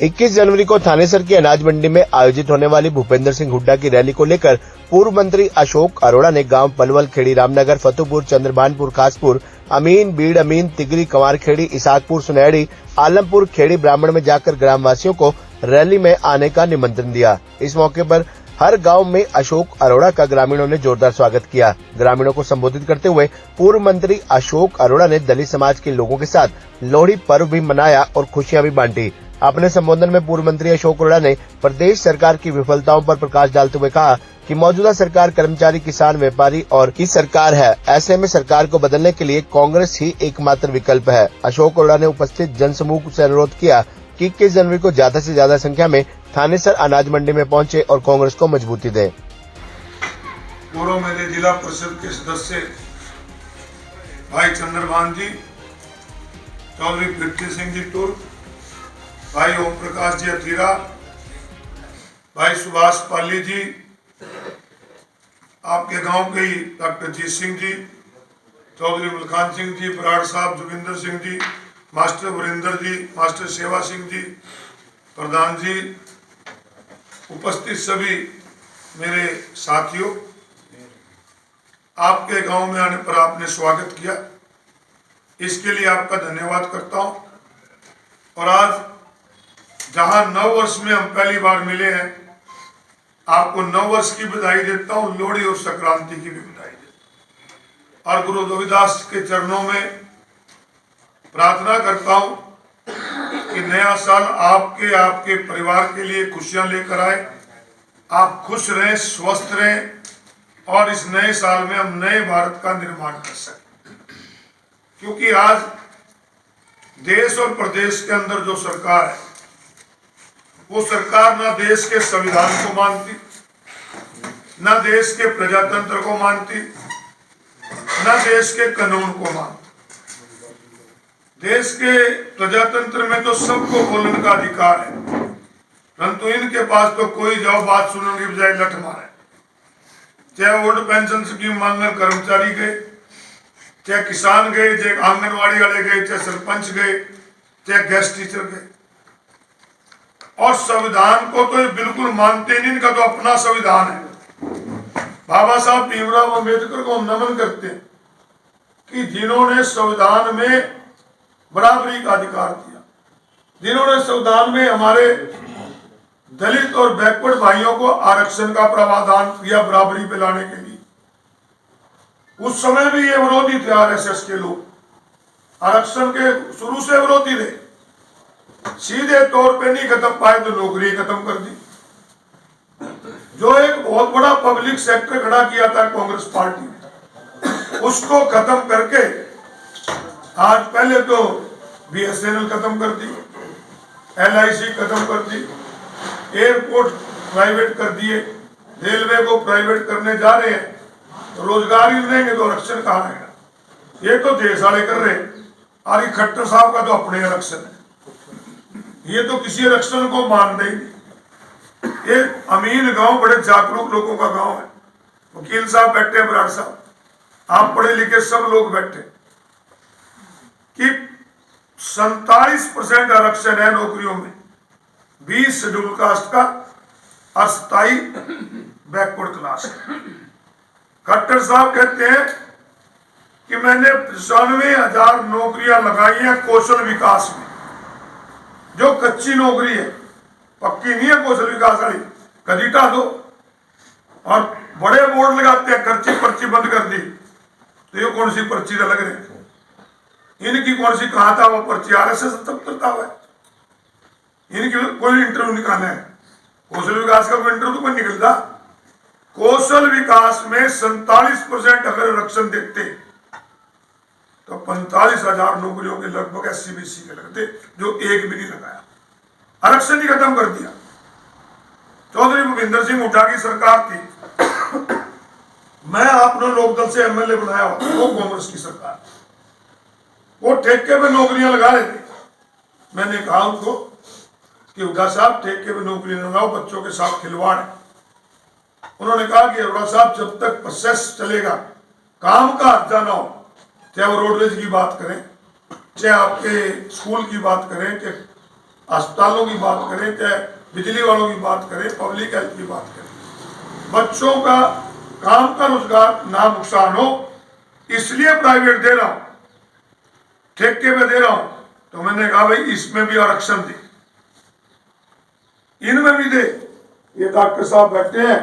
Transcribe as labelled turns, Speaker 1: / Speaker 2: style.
Speaker 1: 21 जनवरी को थानेसर की अनाज मंडी में आयोजित होने वाली भूपेंद्र सिंह हुड्डा की रैली को लेकर पूर्व मंत्री अशोक अरोड़ा ने गांव पलवल खेड़ी, रामनगर, फतेहपुर, चंद्रभानपुर, खासपुर, अमीन, बीड़ अमीन, तिगरी, कंवारखेड़ी, इसाकपुर, सुनैड़ी, आलमपुर, खेड़ी, ब्राह्मण में जाकर ग्रामवासियों को रैली में आने का निमंत्रण दिया। इस मौके पर हर गांव में अशोक अरोड़ा का ग्रामीणों ने जोरदार स्वागत किया। ग्रामीणों को संबोधित करते हुए पूर्व मंत्री अशोक अरोड़ा ने दलित समाज के लोगों के साथ लोहड़ी पर्व भी मनाया और खुशियां भी बांटी। अपने संबोधन में पूर्व मंत्री अशोक अरोड़ा ने प्रदेश सरकार की विफलताओं पर प्रकाश डालते हुए कहा कि मौजूदा सरकार कर्मचारी, किसान, व्यापारी और की सरकार है। ऐसे में सरकार को बदलने के लिए कांग्रेस ही एकमात्र विकल्प है। अशोक अरोड़ा ने उपस्थित जनसमूह से अनुरोध किया कि 21 जनवरी को ज्यादा से ज्यादा संख्या में थानेसर अनाज मंडी में पहुंचे और कांग्रेस को मजबूती दें।
Speaker 2: पूर्व मेरे जिला परिषद के सदस्य भाई चंद्रभान जी, चौधरी पृथ्वी सिंह जी टूर, भाई ओम प्रकाश जी अतीरा, भाई सुभाष पाली जी, आपके गांव के ही डॉक्टर जीत सिंह जी, चौधरी मुल्खान सिंह जी, बराड़ साहब, जोगिंदर सिंह जी, मास्टर वरिंदर जी, मास्टर सेवा सिंह जी, प्रधान जी, उपस्थित सभी मेरे साथियों, आपके गांव में आने पर आपने स्वागत किया, इसके लिए आपका धन्यवाद करता हूं। और आज जहां 9 वर्ष में हम पहली बार मिले हैं, आपको 9 वर्ष की बधाई देता हूं, लोहड़ी और संक्रांति की भी बधाई देता हूं। और गुरु रविदास के चरणों में प्रार्थना करता हूं कि नया साल आपके परिवार के लिए खुशियां लेकर आए, आप खुश रहें, स्वस्थ रहें और इस नए साल में हम नए भारत का निर्माण कर सकें। क्योंकि आज देश और प्रदेश के अंदर जो सरकार है, वो सरकार ना देश के संविधान को मानती, ना देश के प्रजातंत्र को मानती, ना देश के कानून को मानती। देश के प्रजातंत्र में तो सबको बोलने का अधिकार है, परंतु इनके पास तो कोई जाओ बात सुनने की बजाय लठ मारे। चाहे ओल्ड पेंशन स्कीम मांगने कर्मचारी गए, चाहे किसान गए, चाहे आंगनवाड़ी वाले गए, चाहे सरपंच गए, चाहे गेस्ट टीचर गए, और संविधान को तो ये बिल्कुल मानते नहीं। इनका तो अपना संविधान है। बाबा साहब भीमराव अम्बेडकर को हम नमन करते हैं कि जिन्होंने संविधान में बराबरी का अधिकार दिया, जिन्होंने संविधान में हमारे दलित और बैकवर्ड भाइयों को आरक्षण का प्रावधान किया बराबरी पे लाने के लिए। उस समय भी ये विरोधी थे, आरएसएस के लोग आरक्षण के शुरू से विरोधी रहे। सीधे तौर पे नहीं खत्म पाए तो नौकरी खत्म कर दी। जो एक बहुत बड़ा पब्लिक सेक्टर खड़ा किया था कांग्रेस पार्टी ने, उसको खत्म करके आज पहले तो बीएसएनएल खत्म कर दी, एलआईसी खत्म कर दी, एयरपोर्ट प्राइवेट कर दिए, रेलवे को प्राइवेट करने जा रहे हैं। तो रोजगार ही देंगे तो आरक्षण कहाँ रहेगा? ये तो देश वाले कर रहे हैं। और खट्टर साहब का तो अपने आरक्षण है, ये तो किसी आरक्षण को मान ही नहीं। ये अमीन गांव बड़े जागरूक लोगों का गांव है। वकील साहब बैठे हैं, बराड़ साहब, आप पढ़े लिखे सब लोग बैठे कि 47% आरक्षण है नौकरियों में, 20 शेड्यूल कास्ट का और 27 बैकवर्ड क्लास का। खट्टर साहब कहते हैं कि मैंने 95,000 नौकरियां लगाई हैं कौशल विकास में। जो कच्ची नौकरी है, पक्की नहीं है कौशल विकास वाली, कदी ढा दो। और बड़े बोर्ड लगाते हैं, खर्ची पर्ची बंद कर दी। तो ये कौन सी पर्ची लग रही है? इनकी कौन सी कहा था वो पर्ची? आरएसएस तब करता हुआ है। इनकी कोई इंटरव्यू निकालना है, कौशल विकास का कोई इंटरव्यू तो कोई निकलता। कौशल विकास में 47% अगर आरक्षण देते तो 45,000 नौकरियों के लगभग SC/BC के लगते, जो एक भी नहीं लगाया। आरक्षण ही खत्म कर दिया। चौधरी भूपेंद्र सिंह हुड्डा की सरकार थी, मैं आपने लोकदल से एमएलए बनाया, वो कांग्रेस की सरकार, वो ठेके पे नौकरियां लगा रहे थे। मैंने कहा उनको कि हुड्डा साहब ठेके पे नौकरी न लगाओ, बच्चों के साथ खिलवाड़ है। उन्होंने कहा कि हुड्डा साहब जब तक प्रोसेस चलेगा, काम का हर्जा ना हो, चाहे वो रोडवेज की बात करें, चाहे आपके स्कूल की बात करें, कि अस्पतालों की बात करें, चाहे बिजली वालों की बात करें, पब्लिक हेल्थ की बात करें, बच्चों का काम का रोजगार ना नुकसान हो इसलिए प्राइवेट दे रहा हूं, ठेके पे दे रहा हूं। तो मैंने कहा भाई इसमें भी आरक्षण दे, इनमें भी दे। ये डॉक्टर साहब बैठे हैं।